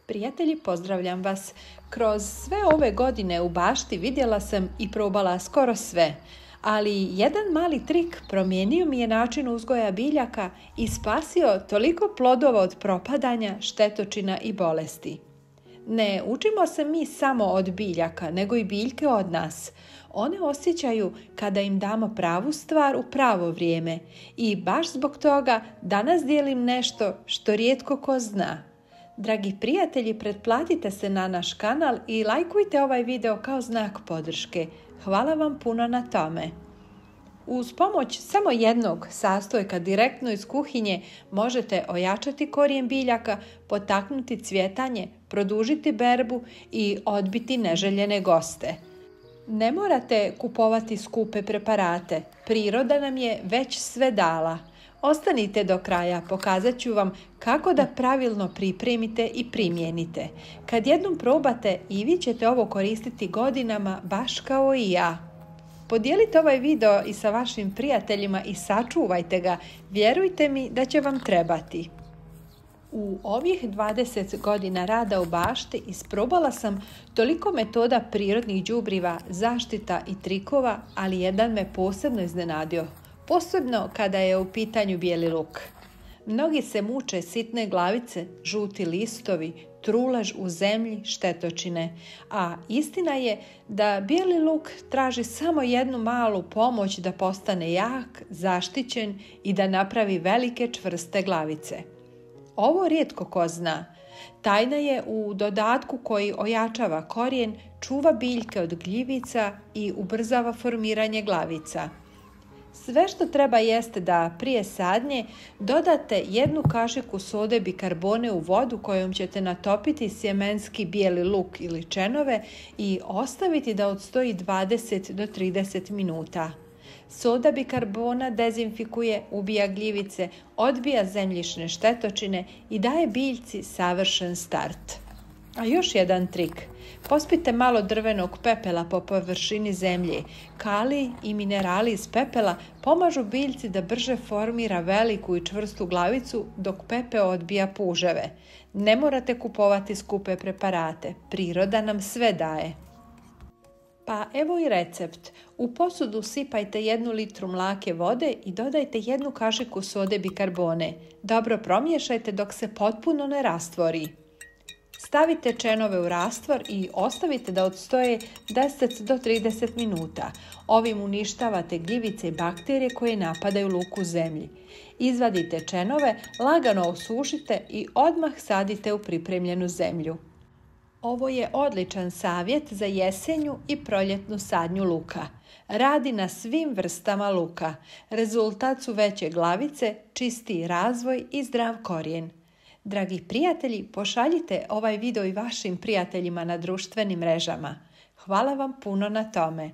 Prijatelji, pozdravljam vas. Kroz sve ove godine u bašti vidjela sam i probala skoro sve, ali jedan mali trik promijenio mi je način uzgoja biljaka i spasio toliko plodova od propadanja, štetočina i bolesti. Ne učimo se mi samo od biljaka, nego i biljke od nas. One osjećaju kada im damo pravu stvar u pravo vrijeme i baš zbog toga danas dijelim nešto što rijetko ko zna. Dragi prijatelji, pretplatite se na naš kanal i lajkujte ovaj video kao znak podrške. Hvala vam puno na tome. Uz pomoć samo jednog sastojka direktno iz kuhinje možete ojačati korijen biljaka, potaknuti cvjetanje, produžiti berbu i odbiti neželjene goste. Ne morate kupovati skupe preparate, priroda nam je već sve dala. Ostanite do kraja, pokazat ću vam kako da pravilno pripremite i primijenite. Kad jednom probate i vi ćete ovo koristiti godinama baš kao i ja. Podijelite ovaj video i sa vašim prijateljima i sačuvajte ga, vjerujte mi da će vam trebati. U ovih 20 godina rada u bašti isprobala sam toliko metoda prirodnih đubriva, zaštita i trikova, ali jedan me posebno iznenadio. Posebno kada je u pitanju bijeli luk. Mnogi se muče sitne glavice, žuti listovi, trulež u zemlji, štetočine. A istina je da bijeli luk traži samo jednu malu pomoć da postane jak, zaštićen i da napravi velike čvrste glavice. Ovo rijetko ko zna. Tajna je u dodatku koji ojačava korijen, čuva biljke od gljivica i ubrzava formiranje glavica. Sve što treba jeste da prije sadnje dodate jednu kašiku sode bikarbone u vodu kojom ćete natopiti sjemenski bijeli luk ili čenove i ostaviti da odstoji 20 do 30 minuta. Soda bikarbona dezinfikuje, ubija gljivice, odbija zemljišne štetočine i daje biljci savršen start. A još jedan trik. Pospite malo drvenog pepela po površini zemlje. Kalij i minerali iz pepela pomažu biljci da brže formira veliku i čvrstu glavicu dok pepeo odbija puževe. Ne morate kupovati skupe preparate. Priroda nam sve daje. Pa evo i recept. U posudu sipajte 1 litru mlake vode i dodajte 1 kašiku sode bikarbone. Dobro promiješajte dok se potpuno ne rastvori. Stavite čenove u rastvor i ostavite da odstoje 10 do 30 minuta. Ovim uništavate gljivice i bakterije koje napadaju luk u zemlji. Izvadite čenove, lagano osušite i odmah sadite u pripremljenu zemlju. Ovo je odličan savjet za jesenju i proljetnu sadnju luka. Radi na svim vrstama luka. Rezultat su veće glavice, čistiji razvoj i zdrav korijen. Dragi prijatelji, pošaljite ovaj video i vašim prijateljima na društvenim mrežama. Hvala vam puno na tome.